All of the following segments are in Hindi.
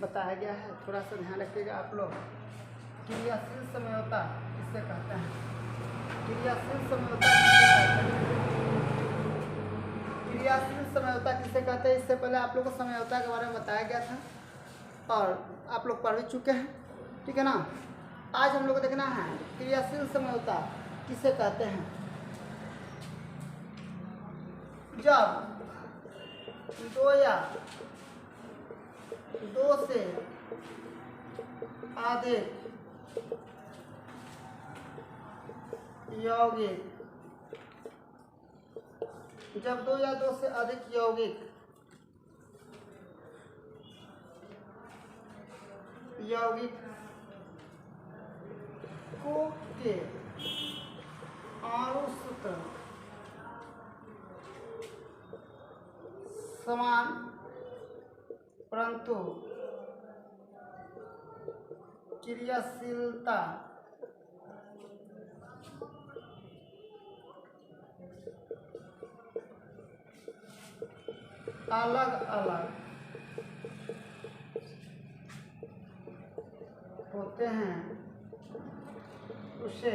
बताया गया है, थोड़ा सा ध्यान रखिएगा आप लोग। क्रियाशील समझौता किसे कहते हैं? क्रियाशील समझौता किसे कहते हैं? क्रियाशील समझौता किसे कहते हैं? इससे पहले आप लोग को समझौता के बारे में बताया गया था और आप लोग पढ़ भी चुके हैं, ठीक है ना। आज हम लोग को देखना है क्रियाशील समझौता किसे कहते हैं। जब दो या दो से अधिक यौगिक जब दो या दो से अधिक यौगिकों के अणु सूत्र समान परंतु क्रियाशीलता अलग अलग होते हैं, उसे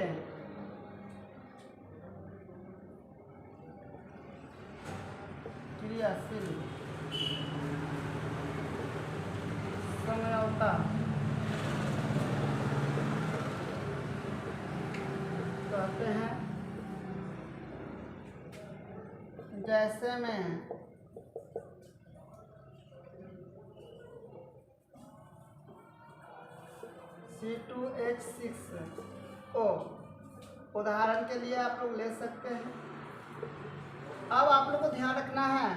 क्रियाशील समझौता कहते हैं। जैसे में C2H6O उदाहरण के लिए आप लोग ले सकते हैं। अब आप लोग को ध्यान रखना है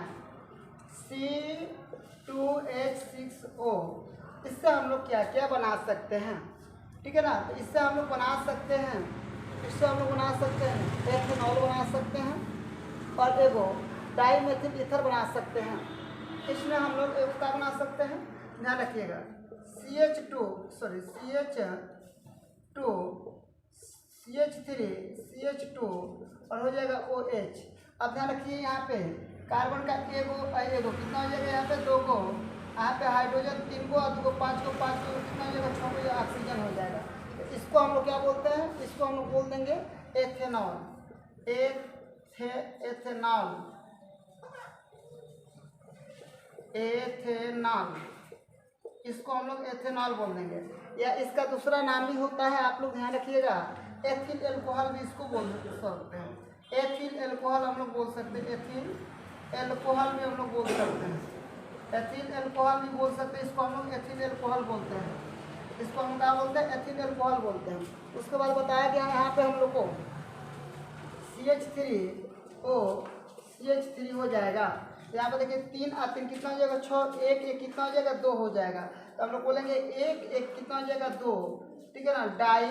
C2H6O, इससे हम लोग क्या क्या बना सकते हैं, ठीक है ना। तो इससे हम लोग बना सकते हैं एथेनॉल बना सकते हैं और एगो डाईमेथिल ईथर बना सकते हैं। इसमें हम लोग एगो क्या बना सकते हैं, ध्यान रखिएगा, CH2 CH3 CH2 और हो जाएगा OH। अब ध्यान रखिए यहाँ पे कार्बन का एगो कितना हो जाएगा, यहाँ पे 2 को, यहाँ पे हाइड्रोजन 3 को और 2 को 5 को कितना हो जाएगा, 6 को ऑक्सीजन हो जाएगा। तो इसको हम लोग क्या बोलते हैं, इसको हम लोग बोल देंगे एथेनॉल। एथेनॉल इसको हम लोग एथेनॉल बोल देंगे। या इसका दूसरा नाम भी होता है, आप लोग ध्यान रखिएगा, एथिल एल्कोहल भी इसको बोल सकते हैं। एथिल एल्कोहल हम लोग बोल सकते हैं, एथिल एल्कोहल भी हम लोग बोल सकते हैं, एथिल एल्कोहल भी बोल सकते हैं। इसको हम लोग एथिल एल्कोहल बोलते हैं, इसको हम क्या बोलते हैं, एथिल एल्कोहल बोलते हैं। उसके बाद बताया गया यहाँ पे हम लोग को CH3 हो जाएगा। यहाँ पे देखिए 3 और 3 कितना हो जाएगा, 6, 1 कितना हो जाएगा, 2 हो जाएगा। तो हम लोग बोलेंगे 1 कितना हो जाएगा, 2, ठीक है ना, डाई,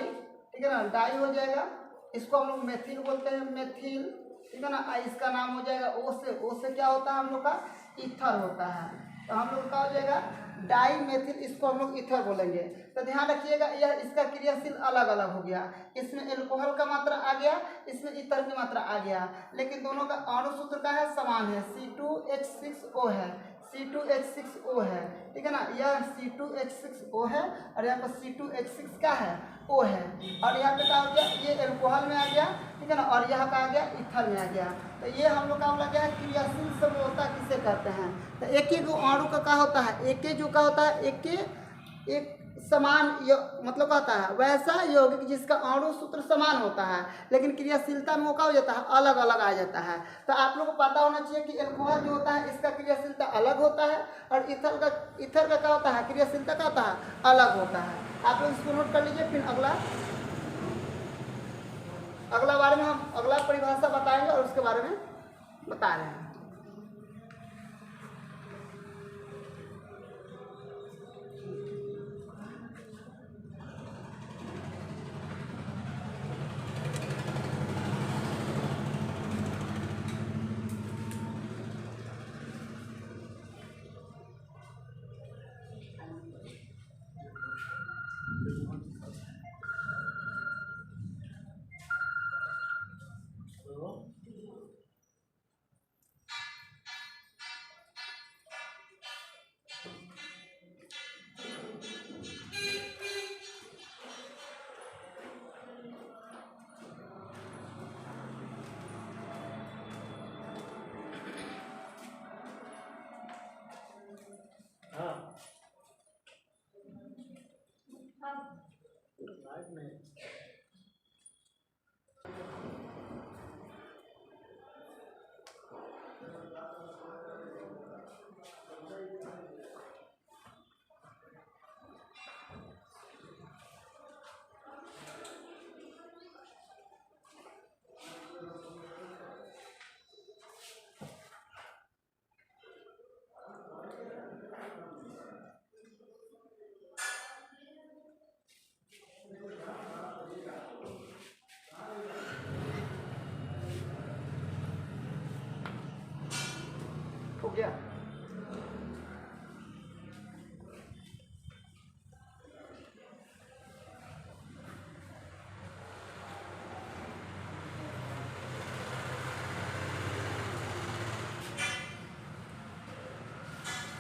ठीक है ना, डाई हो जाएगा। इसको हम लोग मेथिल बोलते हैं, मेथिल, ठीक है ना। इसका नाम हो जाएगा ओ से क्या होता है हम लोग का, ईथर होता है। तो हम लोग का हो जाएगा डाई मेथिल, इसको हम लोग ईथर बोलेंगे। तो ध्यान रखिएगा यह इसका क्रियाशील अलग अलग हो गया, इसमें एल्कोहल का मात्रा आ गया, इसमें ईथर की मात्रा आ गया, लेकिन दोनों का अणु सूत्र का है समान है, C2H6O है, C2H6O है, ठीक है ना। यह C2H6O है और यहाँ पर C2H6 का है O है, और यहाँ पे क्या हो गया, ये एल्कोहल में आ गया, ठीक है ना, और यहाँ का आ गया ईथर में आ गया। तो ये हम लोग का बोला गया है क्रियाशील समझौता किसे कहते हैं। तो एक अणु का क्या होता है, एक समान मतलब कहता है वैसा यौगिक जिसका अणु सूत्र समान होता है, लेकिन क्रियाशीलता में मौका हो जाता है, अलग अलग आ जाता है। तो आप लोग को पता होना चाहिए कि एल्कोहल जो होता है इसका क्रियाशीलता अलग होता है और ईथर का क्या होता है, क्रियाशीलता का होता है अलग होता है। आप लोग इसको नोट कर लीजिए, फिर अगला बारे में हम अगला परिभाषा बताएंगे और उसके बारे में बता रहे हैं।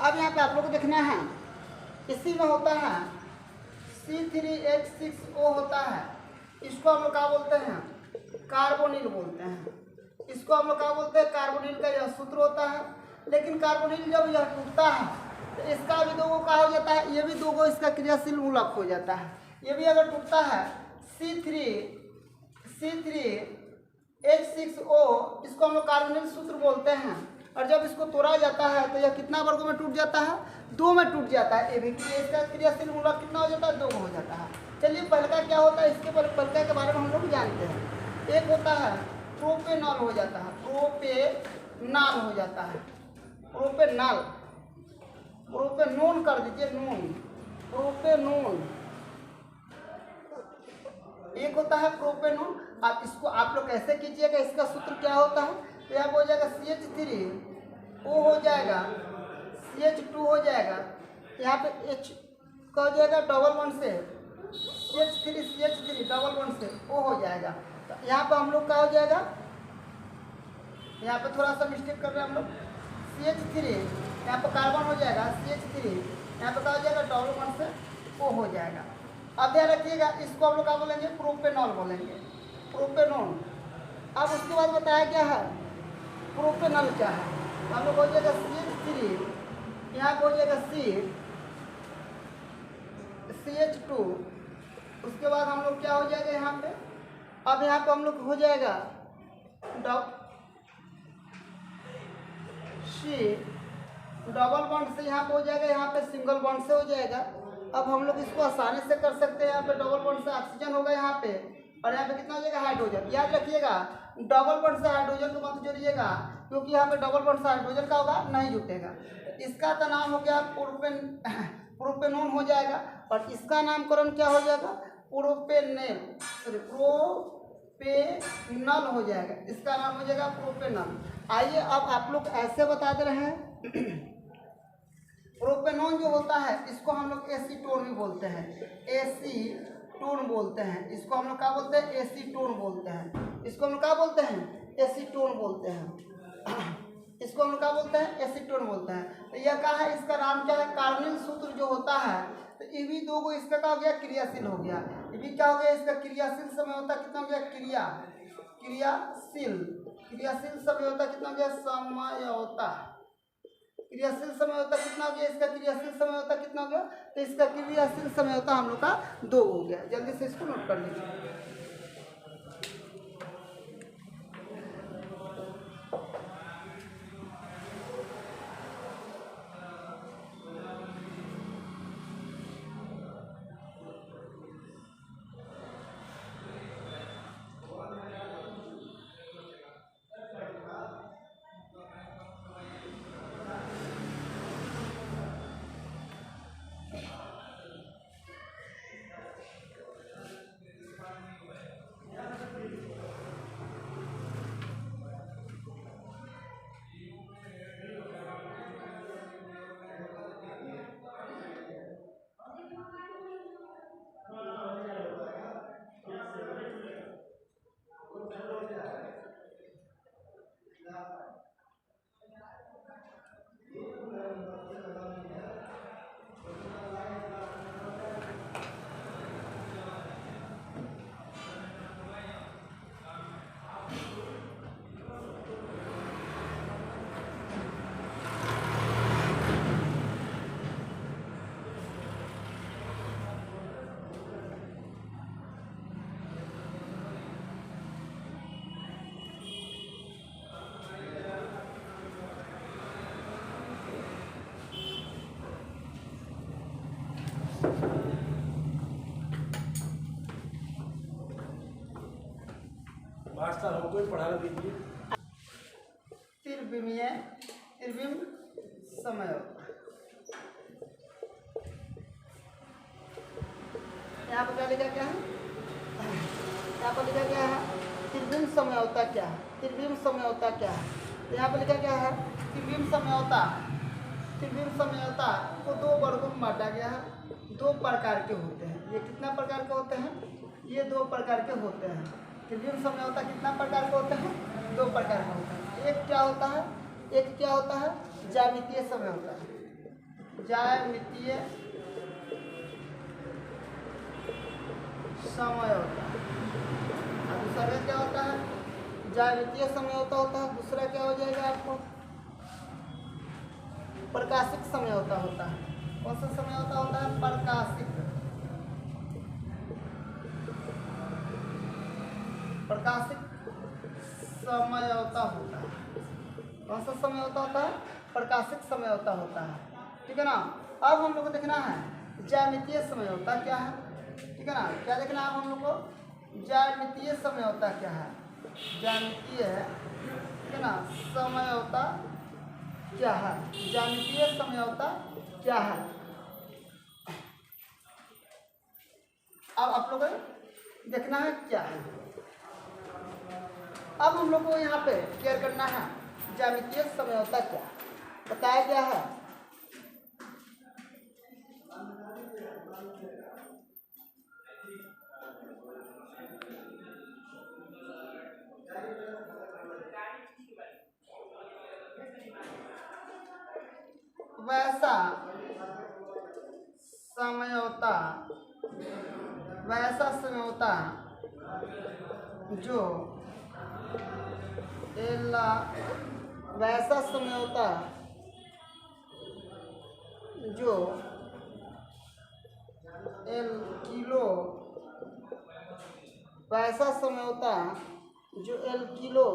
अब यहाँ पे आप लोग को देखना है, इसी में होता है C3H6O होता है, इसको हम लोग क्या बोलते हैं, कार्बोनिल बोलते हैं। इसको हम लोग क्या बोलते हैं, कार्बोनिल का यह सूत्र होता है। लेकिन कार्बोनिल जब यह टूटता है तो इसका भी 2 गो क्या हो जाता है, ये भी 2 गो इसका क्रियाशील मूलक हो जाता है। ये भी अगर टूटता है C3H6O, इसको हम लोग कार्बोनिल सूत्र बोलते हैं। और जब इसको तोड़ा जाता है तो यह कितना वर्गों में टूट जाता है, 2 में टूट जाता है। ये भी इसका क्रियाशील मूलक कितना हो जाता है, 2 हो जाता है। चलिए पहला क्या होता है, इसके पहले के बारे में हम लोग जानते हैं। एक होता है प्रोपेनॉल हो जाता है, प्रोपेनॉल हो जाता है, प्रोपेनॉल, प्रोपेनोन कर दीजिए, नून, प्रोपेनोन। एक होता है प्रोपेनोन। आप इसको आप लोग कैसे कीजिएगा, इसका सूत्र क्या होता है, तो यहाँ हो जाएगा CH3O हो जाएगा, CH2 हो जाएगा, यहाँ पे H का हो जाएगा डबल बॉन्ड से CH3 डबल बॉन्ड से O हो जाएगा। तो यहाँ पे हम लोग क्या हो जाएगा, यहाँ पे थोड़ा सा मिस्टेक कर रहे हैं हम लोग, CH3 यहाँ पे कार्बन हो जाएगा, CH3 यहाँ पे क्या हो जाएगा, डबल बॉन्ड से O हो जाएगा। अब ध्यान रखिएगा, इसको हम लोग क्या बोलेंगे, प्रोपेनॉल बोलेंगे, प्रोपेनॉल। अब उसके बाद बताया क्या है, प्रोपेनॉल क्या है, हम लोग हो जाएगा CH3, यहाँ पे हो जाएगा CH2, उसके बाद हम लोग क्या हो जाएगा यहाँ पे, अब यहाँ पे हम लोग हो जाएगा C डबल बॉन्ड से यहाँ पे हो जाएगा, यहाँ पे सिंगल बॉन्ड से हो जाएगा। अब हम लोग इसको आसानी से कर सकते हैं, यहाँ पे डबल बॉन्ड से ऑक्सीजन होगा यहाँ पे, और यहाँ पे कितना हो जाएगा, हाइड्रोजन। याद रखिएगा डबल बॉन्ड से हाइड्रोजन को मत जोड़िएगा, क्योंकि यहाँ पे डबल बॉन्ड से हाइड्रोजन का होगा, नहीं जुटेगा। इसका तो नाम हो गया प्रोपेनोन हो जाएगा, और इसका नामकरण क्या हो जाएगा, प्रोपेनेल, प्रोपेनल हो जाएगा, इसका नाम हो जाएगा प्रोपेनल। आइए अब आप लोग ऐसे बता दे रहे हैं, प्रोपेनॉन जो होता है इसको हम लोग एसीटोन भी बोलते हैं, एसीटोन बोलते हैं। इसको हम लोग क्या बोलते हैं, एसीटोन बोलते हैं। इसको हम लोग क्या बोलते हैं, एसीटोन बोलते हैं। इसको हम लोग क्या बोलते हैं, एसीटोन बोलते हैं। तो यह क्या है, इसका नाम क्या है, कार्बोनिल सूत्र जो होता है। तो ये भी 2 गो इसका क्या हो गया, क्रियाशील हो गया। ये भी क्या हो गया, इसका क्रियाशील समय होता कितना हो गया, क्रियाशील समय होता कितना हो गया, समयौता, क्रियाशील समय होता कितना हो गया, इसका क्रियाशील समय होता कितना हो गया, तो इसका क्रियाशील समय होता हम लोग का 2 हो गया। जल्दी से इसको नोट कर लीजिए। मास्टर हमको ही पढ़ाना दीजिए। त्रिविम समय, यहाँ पर क्या लिखा क्या है, यहाँ पर लिखा क्या है, त्रिविम समयौता क्या है, त्रिविम समयौता क्या है। यहाँ पर लिखा क्या है, त्रिविम समयौता, त्रिविम समयौता को 2 वर्गों में बांटा गया है। 2 प्रकार के होते हैं। ये कितना प्रकार के होते हैं, ये 2 प्रकार के होते हैं। त्रिविम समयौता कितना प्रकार के होते हैं, 2 प्रकार के होते हैं। एक क्या होता है, ज्यामितीय समयौता, ज्यामितीय समयोता। अब दूसरा क्या होता है? ज्यामितीय समयोता होता है। दूसरा क्या हो जाएगा आपको? प्रकाशिक समयोता होता है। कौन सा समयोता होता है? प्रकाशिक। प्रकाशिक समयोता होता है। कौन सा समयोता होता है? प्रकाशिक समयोता होता है। ठीक है ना। अब हम लोग को देखना है ज्यामितीय समयोता क्या है। ठीक है ना। क्या देखना है अब हम लोग को? ज्यामितीय समयोता क्या है? ज्यामितीय, ठीक है ना, समयोता क्या है? ज्यामितीय समयोता क्या है? अब आप लोग को देखना है क्या है। अब हम लोग को यहाँ पे क्लियर करना है ज्यामितीय समयोता क्या बताया गया है। वैसा समयोता, वैसा समयोता जो वैसा समयोता जो एल किलो, वैसा समयोता जो एल किलो,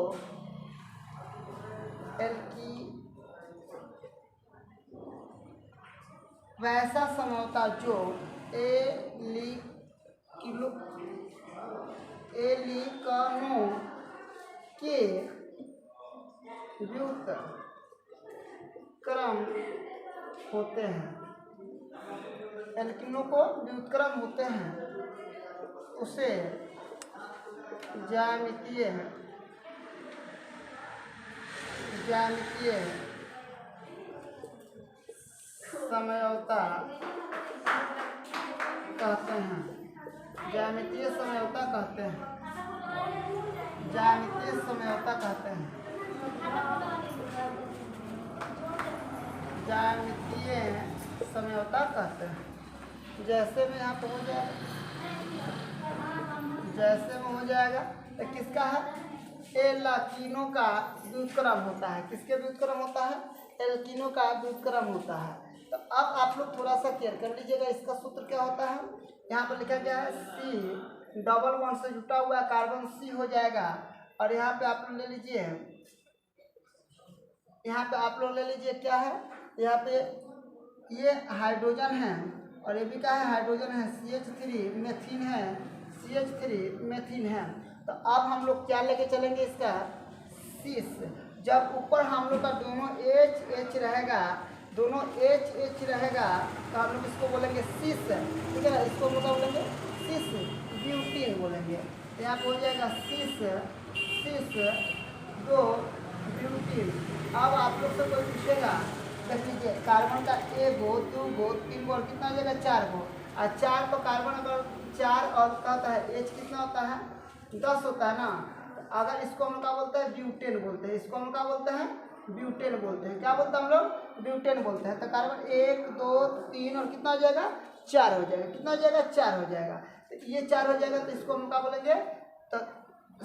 एल की, वैसा समयोता जो एलिकनों के व्युत्क्रम होते हैं, एल्किनों को व्युत्क्रम होते हैं, उसे ज्यामितीय समयोता कहते हैं। ज्यामितीय समयोता कहते हैं। ज्यामितीय समयोता कहते हैं। ज्यामितीय समयोता कहते हैं। जैसे में यहाँ पे हो जाएगा, जैसे में हो जाएगा तो किसका है? एल्किनों का व्युत्क्रम होता है। किसके व्युत्क्रम होता है? एल्किनों का व्युत्क्रम होता है। तो अब आप लोग थोड़ा सा क्लियर कर लीजिएगा इसका सूत्र क्या होता है। यहाँ पर लिखा गया है C डबल बॉन्ड से जुटा हुआ कार्बन C हो जाएगा। और यहाँ पे आप लोग ले लीजिए, यहाँ पे आप लोग ले लीजिए क्या है, यहाँ पे ये हाइड्रोजन है और ये भी क्या है? हाइड्रोजन है। CH3 मेथिन है, CH3 मेथिन है। तो अब हम लोग क्या लेके चलेंगे इसका? सीस। जब ऊपर हम लोग का दोनों H रहेगा, दोनों H रहेगा तो हम लोग इसको बोलेंगे सीस। ठीक है ना। इसको हम लोग बोलेंगे सीस ब्यूटीन बोलेंगे। तो यहाँ पे हो जाएगा सीस दो ब्यूटीन। अब आप लोग से कोई पूछेगा, देख लीजिए कार्बन का 1 गो 2 गो 3 गो और कितना हो जाएगा? 4 गो। और 4 तो कार्बन अगर 4 और क्या होता है? H कितना होता है? 10 होता है ना। अगर इसको हम क्या बोलते हैं? ब्यूटेन बोलते हैं। इसको हम क्या बोलते हैं? ब्यूटेन बोलते हैं। क्या बोलते हैं हम लोग? ब्यूटेन बोलते हैं। तो कार्बन 1 2 3 और कितना हो जाएगा? 4 हो जाएगा। कितना हो जाएगा? 4 हो जाएगा। तो ये 4 हो जाएगा तो इसको हम क्या बोलेंगे? तो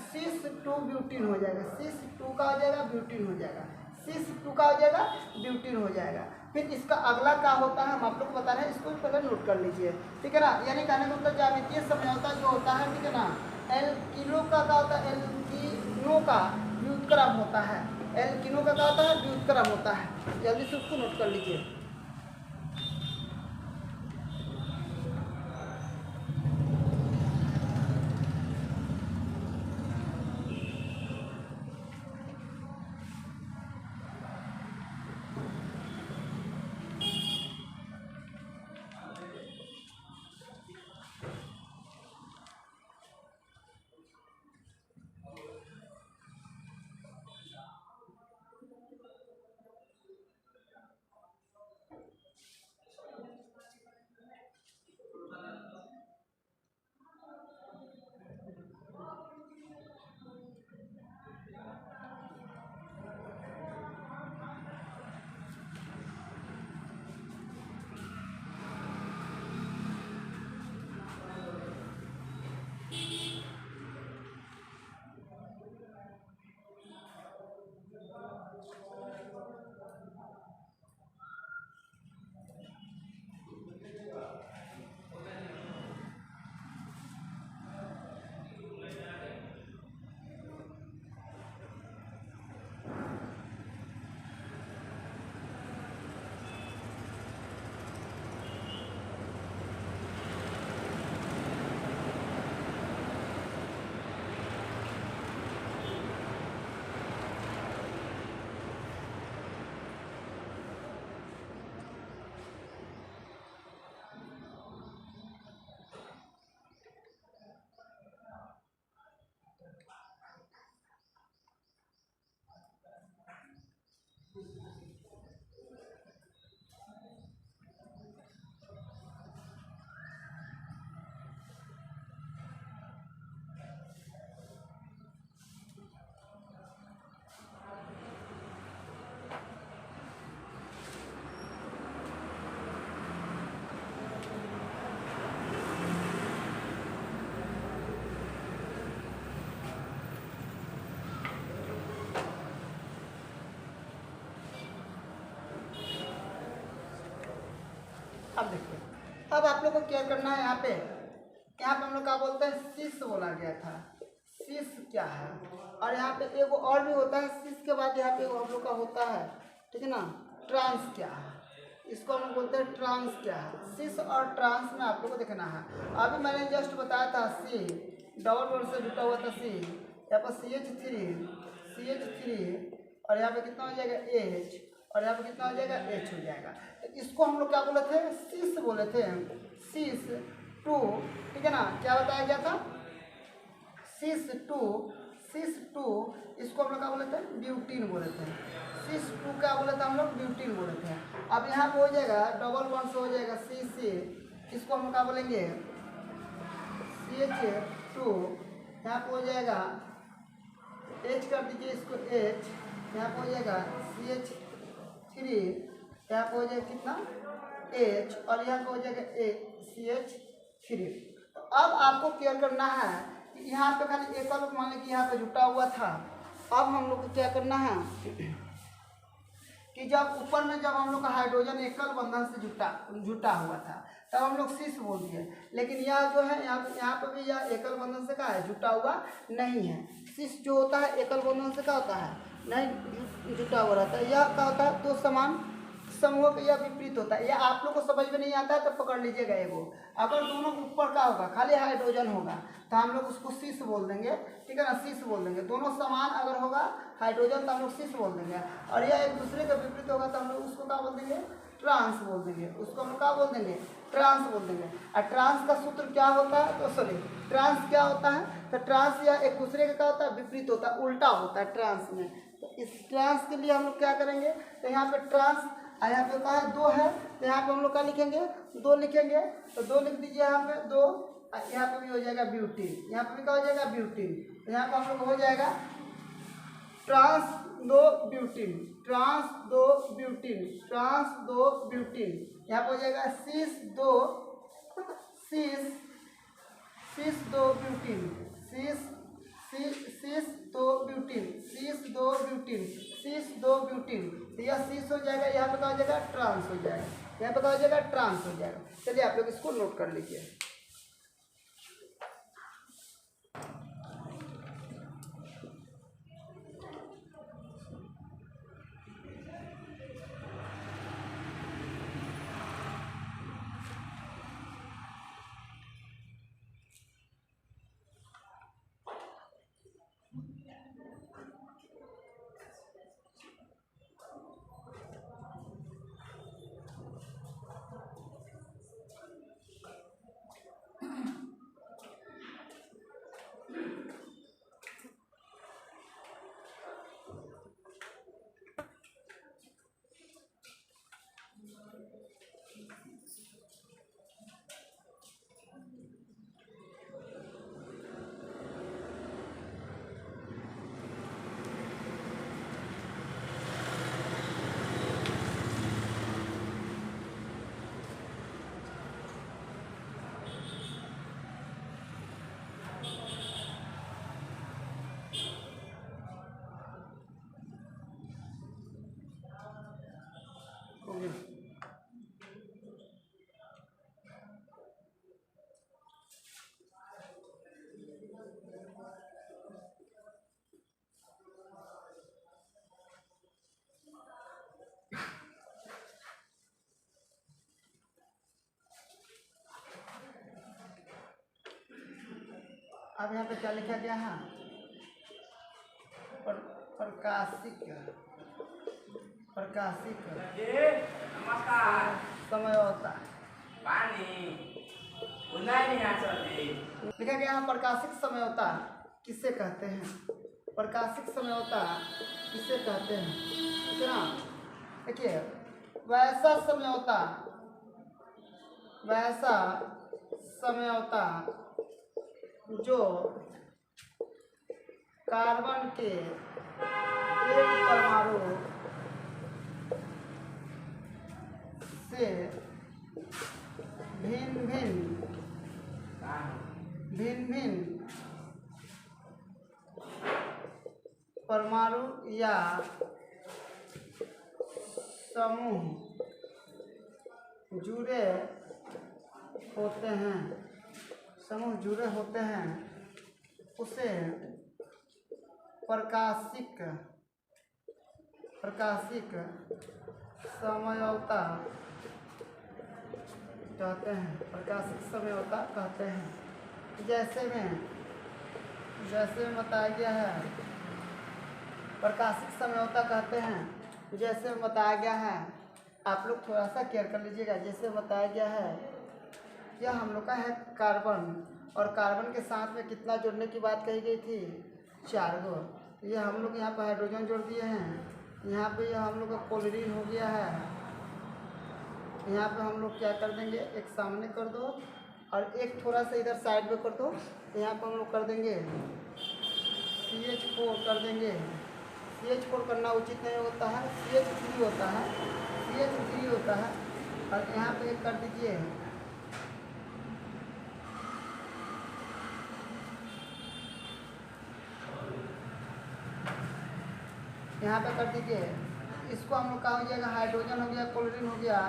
सीस 2 ब्यूटीन हो जाएगा। सीस 2 का हो जाएगा ब्यूटीन हो जाएगा। सीस 2 का हो जाएगा ब्यूटीन हो जाएगा। फिर इसका अगला क्या होता है हम आप लोग को बता रहे हैं, इसको पहले नोट कर लीजिए। ठीक है ना। यानी कहने का मतलब ज्यामितीय समझौता जो होता है, ठीक है ना, एल्किनों का क्या होता है? एल्किनों का व्युत्क्रम होता है। एल्किनों का क्या होता है? व्युत्क्रम होता है। जल्दी से उसको नोट कर लीजिए। अब देखिए, अब आप लोग को क्या करना है। यहाँ पे हम लोग क्या बोलते हैं, शीश बोला गया था। शीश क्या है, और यहाँ पे एगो और भी होता है शीश के बाद यहाँ पे एगो हम लोग का होता है, ठीक है ना। ट्रांस क्या है, इसको हम लोग बोलते हैं ट्रांस क्या है। शीश और ट्रांस में आप लोग को देखना है। अभी मैंने जस्ट बताया था सी डबल वर्ड से जुटा हुआ था सी, यहाँ पर CH3 और यहाँ पे कितना हो जाएगा H, और यहाँ पे कितना हो जाएगा H हो जाएगा। तो इसको हम लोग क्या बोले थे, शीश बोले थे, शीश 2, ठीक है ना। क्या बताया गया था, शीश 2, इसको हम लोग क्या बोले थे, ब्यूटीन बोले थे। शीश 2 क्या बोले थे हम लोग, ब्यूटीन बोले थे। अब यहाँ पे हो जाएगा डबल बॉन्ड से हो जाएगा सी, इसको हम लोग क्या बोलेंगे, CH2, यहाँ पे हो जाएगा H कर दीजिए इसको H, यहाँ पे हो जाएगा CH3, यहाँ पे हो जाएगा कितना H, और यहाँ पे हो जाएगा CH3। तो अब आपको क्या करना है कि यहाँ पे खाली एकल मान लीजिए कि यहाँ पे जुटा हुआ था। अब हम लोग को क्या करना है कि जब ऊपर में जब हम लोग का हाइड्रोजन एकल बंधन से जुटा हुआ था तब हम लोग शीश बोल दिए, लेकिन यह जो है यहाँ पे भी यह एकल बंधन से क्या है, जुटा हुआ नहीं है। शीश जो होता है एकल बंधन से क्या होता है, नहीं जुटा हुआ रहता है। यह क्या होता है, दो समान समूह का यह विपरीत होता है। यह आप लोग को समझ में नहीं आता है तो पकड़ लीजिएगा एगो, अगर दोनों ऊपर का होगा खाली हाइड्रोजन होगा तो हम लोग उसको शीश बोल देंगे, ठीक है ना, शीश बोल देंगे। दोनों समान अगर होगा हाइड्रोजन तो हम लोग शीश बोल देंगे, और यह एक दूसरे का विपरीत होगा तो हम लोग उसको क्या बोल देंगे, ट्रांस बोल देंगे। उसको हम लोग क्या बोल देंगे, ट्रांस बोल देंगे। और ट्रांस का सूत्र क्या होता है, तो सॉरी ट्रांस क्या होता है, तो ट्रांस या एक दूसरे का क्या होता है, विपरीत होता है, उल्टा होता है ट्रांस में। तो इस ट्रांस के लिए हम लोग क्या करेंगे, तो यहाँ पे ट्रांस, यहाँ पे कहा है 2 है तो यहाँ पे हम लोग क्या लिखेंगे, 2 लिखेंगे। तो 2 लिख दीजिए यहाँ पे 2, यहाँ पे भी हो जाएगा ब्यूटीन, यहाँ पे भी क्या हो जाएगा ब्यूटीन। तो यहाँ पे हम लोग हो जाएगा trans 2 butene, trans 2 butene, trans 2 butene. यहाँ पे हो जाएगा शीश 2 ब्यूटीन, शीश 2 ब्यूटीन, शीश 2 ब्यूटीन, शीश 2 ब्यूटीन। तो यह शीश हो जाएगा, यहाँ पे क्या हो जाएगा, ट्रांस हो जाएगा, यहाँ पे क्या हो जाएगा, ट्रांस हो जाएगा। चलिए आप लोग इसको नोट कर लीजिए। अब यहाँ पे क्या लिखा गया है, प्रकाशिक नमस्कार समयोता पानी उन्नाई नहीं आ सकती। लिखा गया है प्रकाशिक समयोता किससे कहते हैं, प्रकाशिक समझौता किसे कहते हैं, ठीक है ना। देखिए वैसा समझौता जो कार्बन के एक परमाणु से भिन्न परमाणु या समूह जुड़े होते हैं उसे प्रकाशिक समझौता कहते हैं। जैसे में बताया गया है, प्रकाशिक समझौता कहते हैं जैसे में बताया गया है। आप लोग थोड़ा सा केयर कर लीजिएगा। जैसे बताया गया है, यह हम लोग का है कार्बन, और कार्बन के साथ में कितना जोड़ने की बात कही गई थी, 4 गो। ये हम लोग यहाँ पर हाइड्रोजन जोड़ दिए हैं। यहाँ पे यह हम लोग का क्लोरीन हो गया है। यहाँ पे हम लोग क्या कर देंगे, एक सामने कर दो और एक थोड़ा सा इधर साइड में कर दो। यहाँ पर हम लोग कर देंगे CH4 कर देंगे। CH4 करना उचित नहीं होता है, CH3 होता है, और यहाँ पे एक कर दीजिए इसको हम लोग कहा हो जाएगा हाइड्रोजन हो गया, क्लोरीन हो गया,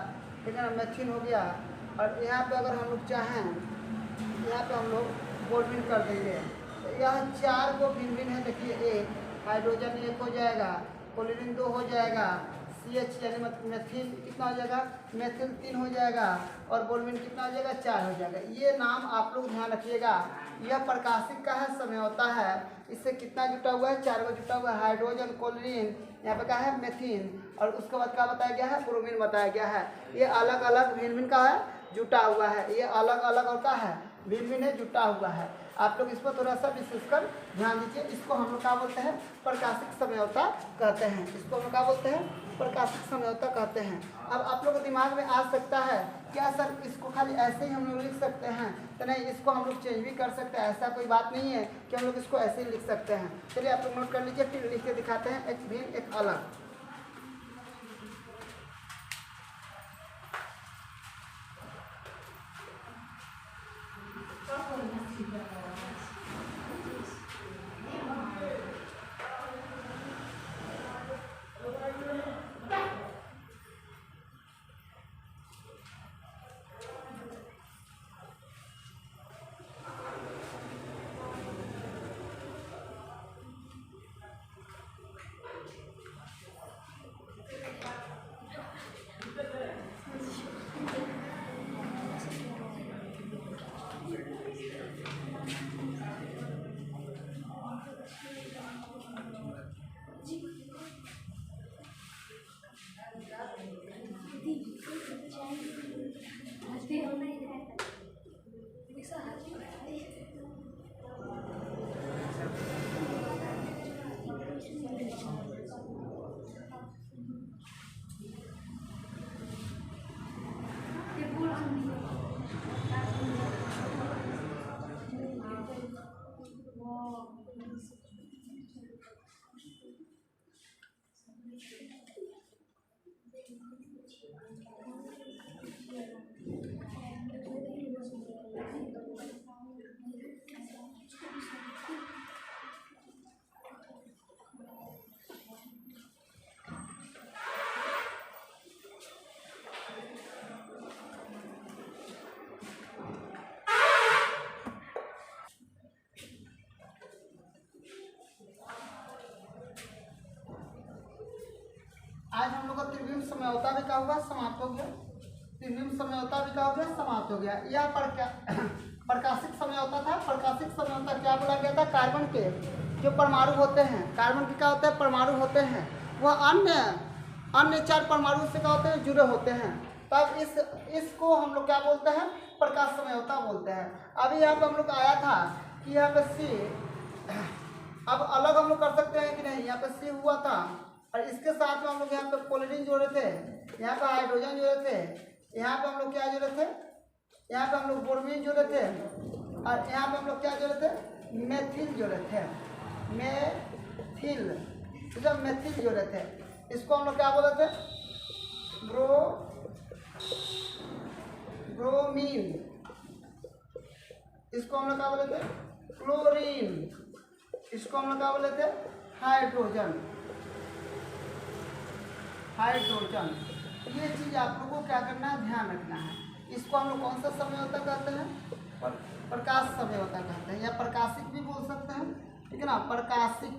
ठीक है ना, मेथिन हो गया। और यहाँ पे अगर हम लोग चाहें, यहाँ पे हम लोग बोल्विन कर देंगे। तो यह 4 को भिन्न है। देखिए एक हाइड्रोजन 1 हो जाएगा, क्लोरीन 2 हो जाएगा, CH यानी मेथिल कितना हो जाएगा, मेथिल 3 हो जाएगा, और बोल्विन कितना हो जाएगा, 4 हो जाएगा। ये नाम आप लोग ध्यान रखिएगा। यह प्रकाशिक का है समझौता है। इससे कितना जुटा हुआ है, 4 को जुटा हुआ है, हाइड्रोजन, क्लोरीन, यहाँ पे क्या है मेथिन, और उसके बाद क्या बताया गया है, ब्रोमीन बताया गया है। ये अलग अलग भिन्न का है, जुटा हुआ है। ये अलग अलग और क्या है, भिन्न है, जुटा हुआ है। आप लोग इस पर थोड़ा सा विशेषकर ध्यान दीजिए। इसको हम लोग क्या बोलते हैं, प्रकाशिक समझौता कहते हैं। इसको हम लोग क्या बोलते हैं, प्रकाशिक समझौता कहते हैं। अब आप लोग को दिमाग में आ सकता है क्या सर इसको खाली ऐसे ही हम लोग लिख सकते हैं, तो नहीं, इसको हम लोग चेंज भी कर सकते हैं। ऐसा कोई बात नहीं है कि हम लोग इसको ऐसे ही लिख सकते हैं। चलिए आप लोग नोट कर लीजिए, फिर लिख के दिखाते हैं, एक भिन्न एक अलग। आज हम लोग का त्रिविम समझौता भी क्या हुआ, समाप्त हो गया। त्रिविम समझौता भी क्या हो गया, समाप्त हो गया। यह प्रकाशिक समझौता था। प्रकाशिक समझौता क्या बोला गया था, कार्बन के जो परमाणु होते हैं, कार्बन के क्या होते हैं, परमाणु होते हैं, वह अन्य 4 परमाणु से क्या होते हैं, जुड़े होते हैं। तब इसको हम लोग क्या बोलते हैं, प्रकाश समझौता बोलते हैं। अभी यहाँ पे हम लोग आया था कि यहाँ पे अब अलग हम लोग कर सकते हैं कि नहीं, यहाँ पे सी हुआ था और इसके साथ में हम लोग यहाँ पे क्लोरीन जोड़े थे, यहाँ पे हाइड्रोजन जोड़े थे, यहाँ पे हम लोग क्या जोड़े थे, यहाँ पे हम लोग ब्रोमीन जोड़े थे और यहाँ पे हम लोग क्या जोड़े थे, मेथिल जोड़े थे, मेथिल, ठीक है, मेथिल जोड़े थे। इसको हम लोग क्या बोले थे, ब्रोमीन। इसको हम लोग क्या बोले थे, क्लोरीन। इसको हम लोग क्या बोले थे, हाइड्रोजन। हाइड्रोजन, ये चीज आप लोगों को क्या करना है, ध्यान रखना है। इसको हम लोग कौन सा समझौता कहते हैं, प्रकाश समझौता कहते हैं, या प्रकाशिक भी बोल सकते हैं, ठीक है ना, प्रकाशिक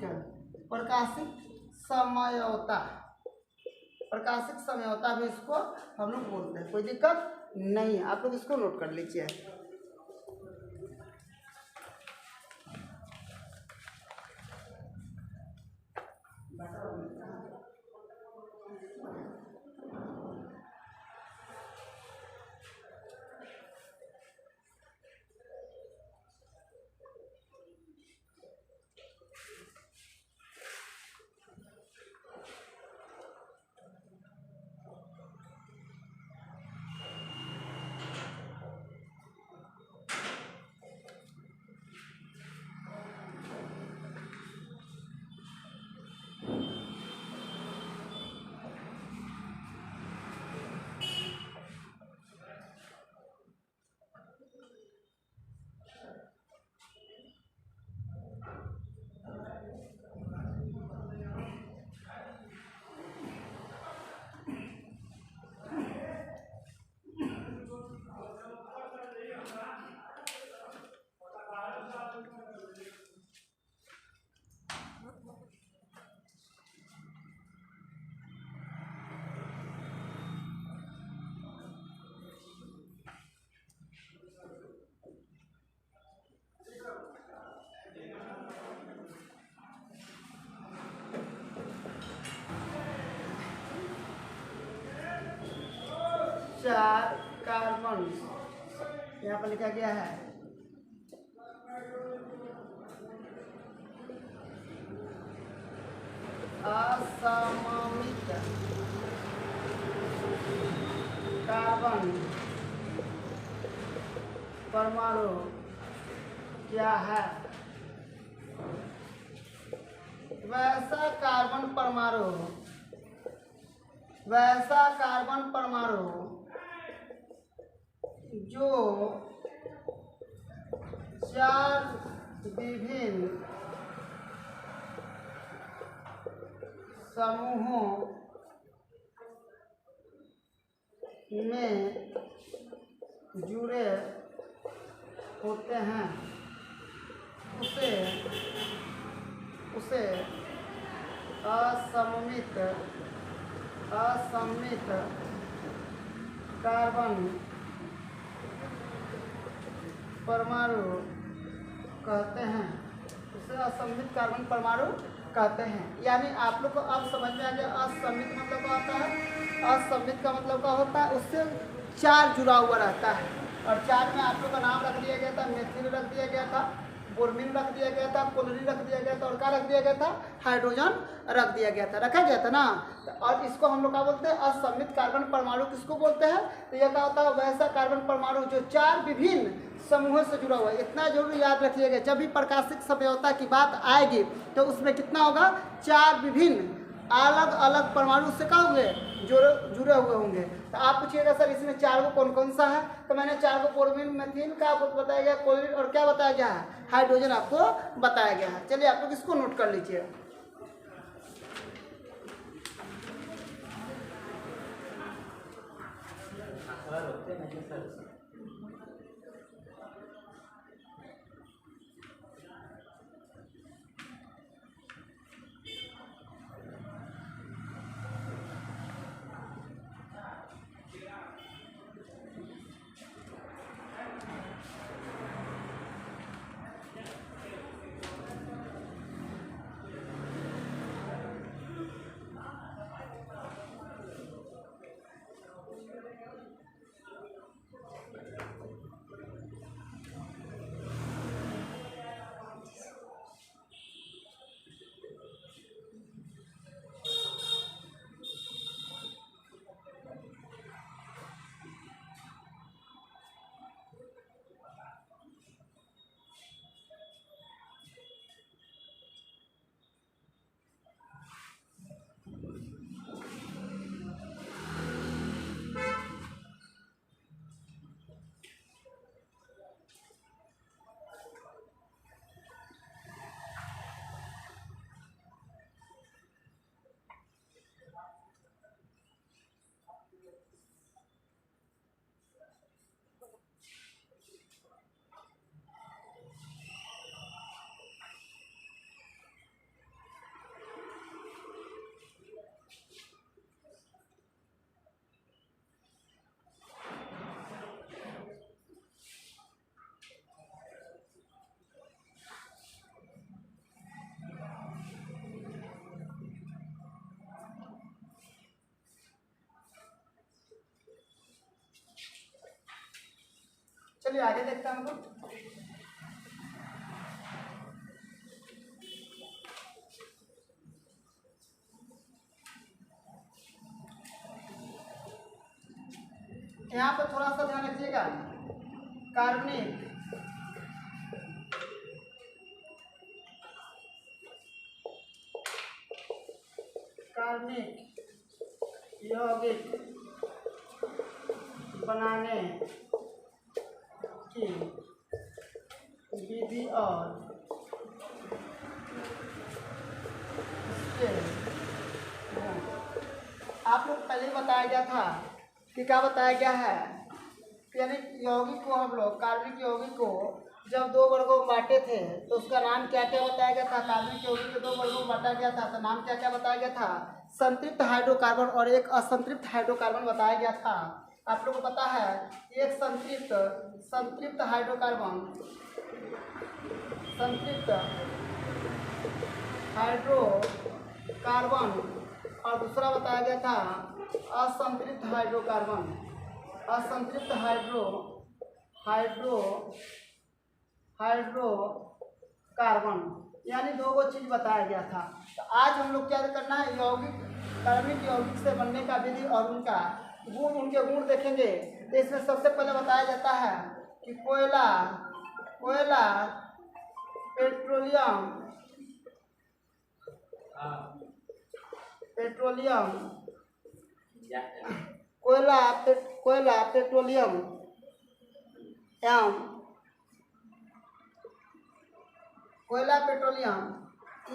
समझौता, प्रकाशिक समझौता भी इसको हम लोग बोलते हैं। कोई दिक्कत नहीं है, आप लोग इसको नोट कर लीजिए। चार कार्बन यहाँ पर लिखा गया है, असममित कार्बन परमाणु क्या है। वैसा कार्बन परमाणु जो चार विभिन्न समूहों में जुड़े होते हैं उसे असममित कार्बन परमाणु कहते हैं। उसे असममित कार्बन परमाणु कहते हैं। यानी आप लोग को अब समझ में आ गया असममित मतलब क्या होता है। असममित का मतलब क्या होता है, उससे चार जुड़ा हुआ रहता है और चार में आप लोग का नाम रख दिया गया था, मेथिल रख दिया गया था, ब्रोमीन रख दिया गया था, क्लोरीन रख दिया गया था और क्या रख दिया गया था, हाइड्रोजन रख दिया गया था, रखा गया था ना। और इसको हम लोग क्या बोलते हैं, असममित कार्बन परमाणु किसको बोलते हैं। तो यह क्या होता है, वैसा कार्बन परमाणु जो चार विभिन्न समूहों से जुड़ा हुआ है। इतना जरूर याद रखिएगा, जब भी प्रकाशिक समझौता की बात आएगी तो उसमें कितना होगा, चार विभिन्न अलग अलग परमाणु से क्या होंगे, जुड़े हुए होंगे। तो आप पूछिएगा सर इसमें चार को कौन कौन सा है, तो मैंने चार को ब्रोमीन, मेथिल का आपको बताया गया, क्लोरीन और क्या बताया गया है, हाइड्रोजन आपको बताया गया है। चलिए आप लोग इसको नोट कर लीजिए। चलिए आगे देखते हैं हम लोग। यहाँ पे थोड़ा सा ध्यान रखिएगा, कार्बनिक कार्बनिक यौगिक बनाने की विधि और इसके आप लोग पहले ही बताया गया था कि क्या बताया गया है, यानी यौगिक को हम लोग कार्बनिक यौगिक को जब दो वर्गों में बांटे थे तो उसका नाम क्या क्या बताया गया था। कार्बनिक यौगिक को दो वर्गों में बांटा गया था तो नाम क्या क्या बताया गया था, संतृप्त हाइड्रोकार्बन और एक असंतृप्त हाइड्रोकार्बन बताया गया था। आप लोगों को पता है एक संतृप्त हाइड्रोकार्बन और दूसरा बताया गया था असंतृप्त हाइड्रोकार्बन, यानी दो वो चीज़ बताया गया था। तो आज हम लोग क्या करना है, कार्बनिक यौगिक से बनने का विधि और उनका गुण, उनके गुण देखेंगे। तो इसमें सबसे पहले बताया जाता है कि कोयला पेट्रोलियम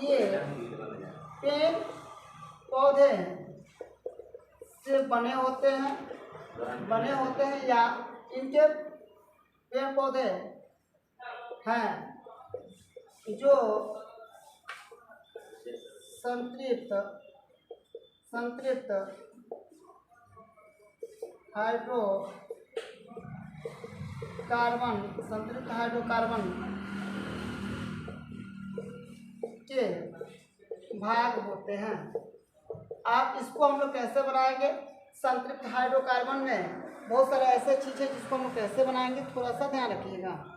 ये पेड़ पौधे से बने होते हैं या इनके पेड़ पौधे हैं जो संतृप्त हाइड्रोकार्बन के भाग होते हैं। आप इसको हम लोग कैसे बनाएंगे, संतृप्त हाइड्रोकार्बन में बहुत सारे ऐसे चीज़ है जिसको हम लोग कैसे बनाएंगे, थोड़ा सा ध्यान रखिएगा।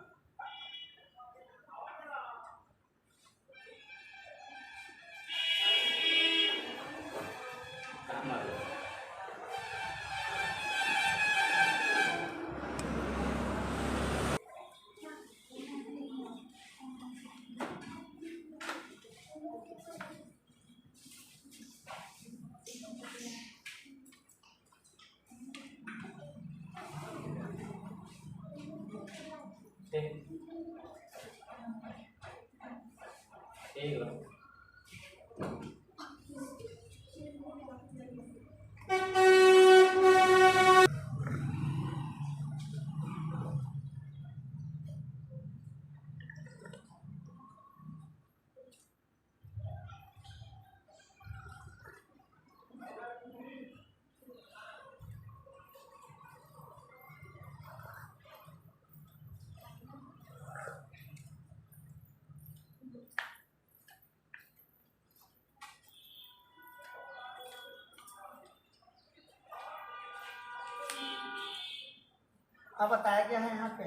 अब बताया गया है यहाँ पे,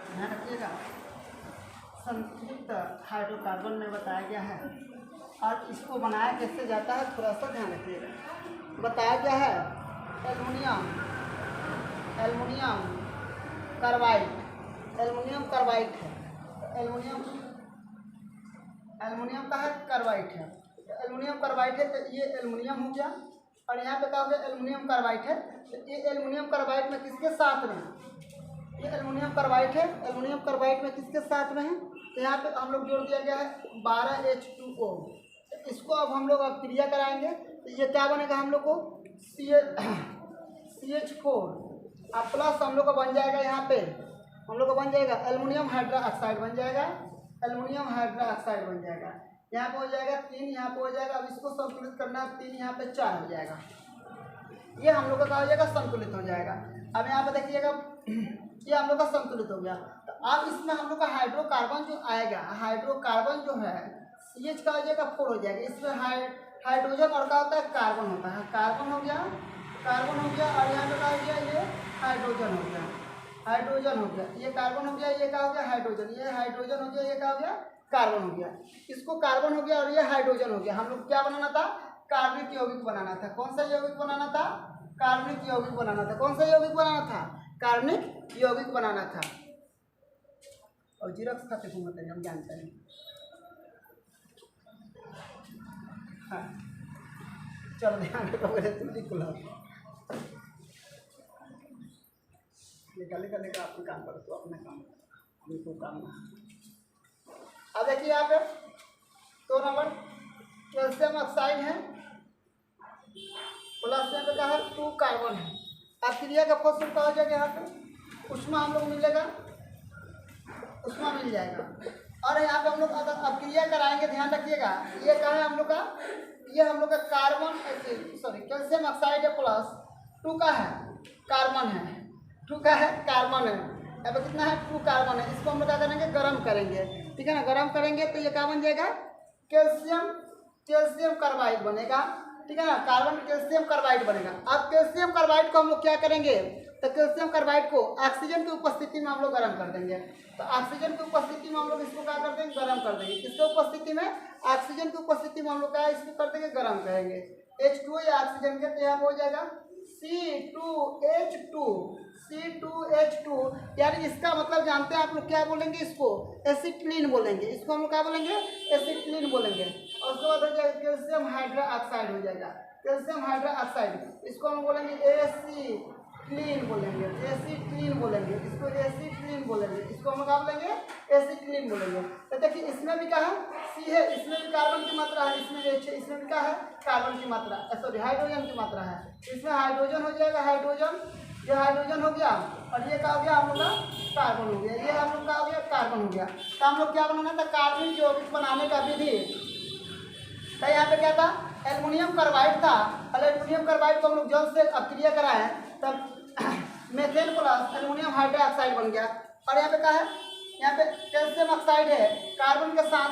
ध्यान रखिएगा, संतृप्त हाइड्रोकार्बन में बताया गया है और इसको बनाया कैसे जाता है थोड़ा सा ध्यान रखिएगा। बताया गया है एल्युमिनियम कार्बाइड है, एल्युमिनियम का है कार्बाइड है, एल्युमिनियम कार्बाइड है। तो ये एल्युमिनियम हो गया और यहाँ पे क्या हो गया, एल्युमिनियम कार्बाइड है। तो ये एल्युमिनियम कार्बाइड में किसके साथ में, ये एल्युमिनियम कार्बाइड है, एल्युमिनियम कार्बाइड में किसके साथ में है, तो यहाँ पे हम लोग जोड़ दिया गया है 12H2O। तो इसको अब हम लोग अब क्रिया कराएंगे तो ये क्या बनेगा, हम लोग को CH4 अब प्लस हम लोग का बन जाएगा, यहाँ पे हम लोग का बन जाएगा एल्युमिनियम हाइड्रोक्साइड बन जाएगा, यहाँ पे हो जाएगा 3, यहाँ पे हो जाएगा। अब इसको संतुलित करना है, 3 यहाँ पे 4 हो जाएगा, ये हम लोग का क्या हो जाएगा, संतुलित हो जाएगा। अब यहाँ पे देखिएगा ये हम लोग का संतुलित हो गया। तो अब इसमें हम लोग का हाइड्रोकार्बन जो आएगा, हाइड्रोकार्बन जो है CH का हो जाएगा 4 हो जाएगा। इसमें हाइड्रोजन और क्या होता है, कार्बन होता है, कार्बन हो गया और यहाँ पे क्या हो गया, ये हाइड्रोजन हो गया। हाइड्रोजन हो गया, ये कार्बन हो गया, ये क्या हो गया हाइड्रोजन, ये हाइड्रोजन हो गया, ये क्या हो गया कार्बन हो गया, इसको कार्बन हो गया और ये हाइड्रोजन हो गया। हम लोग क्या बनाना था, कार्बनिक यौगिक बनाना था। कौन सा यौगिक बनाना था, कार्बनिक यौगिक बनाना था। कौन सा यौगिक बनाना था, कार्बनिक यौगिक बनाना था। और जीरक्स खाते घूमते हैं हम जानते हैं। हाँ चलो ध्यान रखो, मेरे तुल्ली खुला निकालने का अपना काम करो, तो अपना काम बिल्कुल काम ना। अब देखिए यहाँ पे 2 नंबर कैल्शियम ऑक्साइड है प्लस यहाँ पे क्या है 2 कार्बन है। अब क्रिया का फॉर्मूला क्या हो जाएगा, यहाँ पे उष्मा हम लोग मिलेगा, उष्मा मिल जाएगा। और यहाँ पे हम लोग अगर अब क्रिया कराएंगे, ध्यान रखिएगा, ये क्या है हम लोग का, ये हम लोग का कार्बन सॉरी कैल्शियम ऑक्साइड है प्लस 2 का है कार्बन है, 2 का है कार्बन है। यहाँ पे कितना है 2 कार्बन है। इसको हम लोग क्या करेंगे, गर्म करेंगे, ठीक है ना। गर्म करेंगे तो ये क्या बन जाएगा, कैल्शियम कार्बाइड बनेगा, ठीक है ना। कार्बन कैल्शियम कार्बाइड बनेगा। अब कैल्शियम कार्बाइड को हम लोग क्या करेंगे, तो कैल्शियम कार्बाइड को ऑक्सीजन की उपस्थिति में हम लोग गर्म कर देंगे। तो ऑक्सीजन की उपस्थिति में हम लोग इसको क्या कर देंगे, गर्म कर देंगे। किसके उपस्थिति में, ऑक्सीजन की उपस्थिति में हम लोग क्या इसको कर देंगे, गर्म करेंगे। H2 या ऑक्सीजन के, तो यहाँ हो जाएगा C2H2 यानी इसका मतलब जानते हैं आप लोग क्या बोलेंगे, इसको एसिटिलीन बोलेंगे। इसको हम लोग क्या बोलेंगे, एसिटिलीन बोलेंगे। और उसके बाद हो जाएगा कैल्शियम हाइड्रोक्साइड हो जाएगा, कैल्शियम हाइड्रोक्साइड। इसको हम बोलेंगे एसिटिलीन बोलेंगे, एसिटिलीन बोलेंगे, इसको एसिटिलीन बोलेंगे। इसको हम क्या बोलेंगे, एसिटिलीन बोलेंगे। तो देखिए इसमें भी क्या है, सी है, इसमें भी कार्बन की मात्रा है, इसमें H है, इसमें भी क्या है कार्बन की मात्रा, सॉरी हाइड्रोजन की मात्रा है। इसमें हाइड्रोजन हो जाएगा, हाइड्रोजन, ये हाइड्रोजन हो गया और ये क्या हो गया हम लोग का कार्बन हो गया, ये हम लोग का हो गया कार्बन हो गया। तो हम लोग क्या बनाना था, कार्बनिक यौगिक बनाने का विधि। तो यहाँ पे क्या था, एल्युमिनियम कार्बाइड था, और एल्युमिनियम कार्बाइड को हम लोग जल से अपक्रिया कराए तब मेथेन प्लस एल्युमिनियम हाइड्रोक्साइड बन गया। और यहाँ पे क्या है, यहाँ पे कैल्शियम ऑक्साइड है, कार्बन के साथ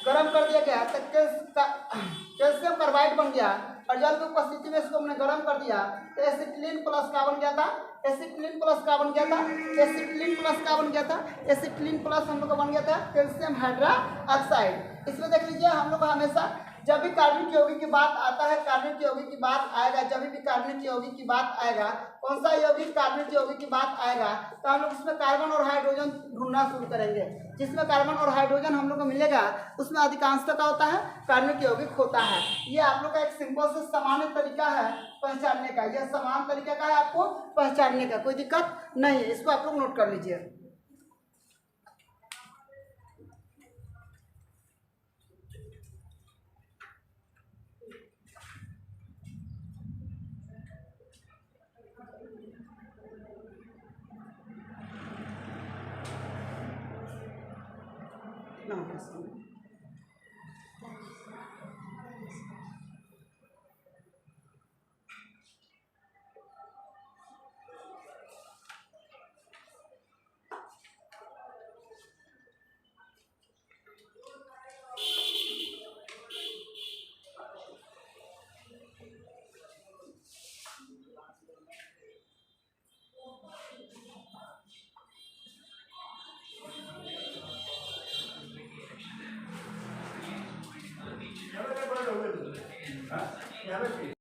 गर्म कर दिया गया तो कैल्शियम कार्बाइड बन गया। और जल की उपस्थिति में इसको हमने गर्म कर दिया तो एसिटिलीन प्लस का बन गया था, एसिटिलीन प्लस का बन गया था, एसिटिलीन प्लस का बन गया था, एसिटिलीन प्लस हम लोग का बन गया था कैल्शियम हाइड्रोक्साइड। इसमें देख लीजिए हम लोग हमेशा जब भी कार्बनिक यौगिक की बात आता है, कार्बनिक यौगिक की बात आएगा, जब भी कार्बनिक यौगिक की बात आएगा, कौन सा यौगिक कार्बनिक यौगिक की बात आएगा, तो हम लोग उसमें कार्बन और हाइड्रोजन ढूंढना शुरू करेंगे। जिसमें कार्बन और हाइड्रोजन हम लोग को मिलेगा उसमें अधिकांशतः क्या होता है, कार्बनिक यौगिक होता है। ये आप लोग का एक सिंपल से सामान्य तरीका है पहचानने का, यह समान तरीका का है आपको पहचानने का, कोई दिक्कत नहीं है। इसको आप लोग नोट कर लीजिए। यहाँ पे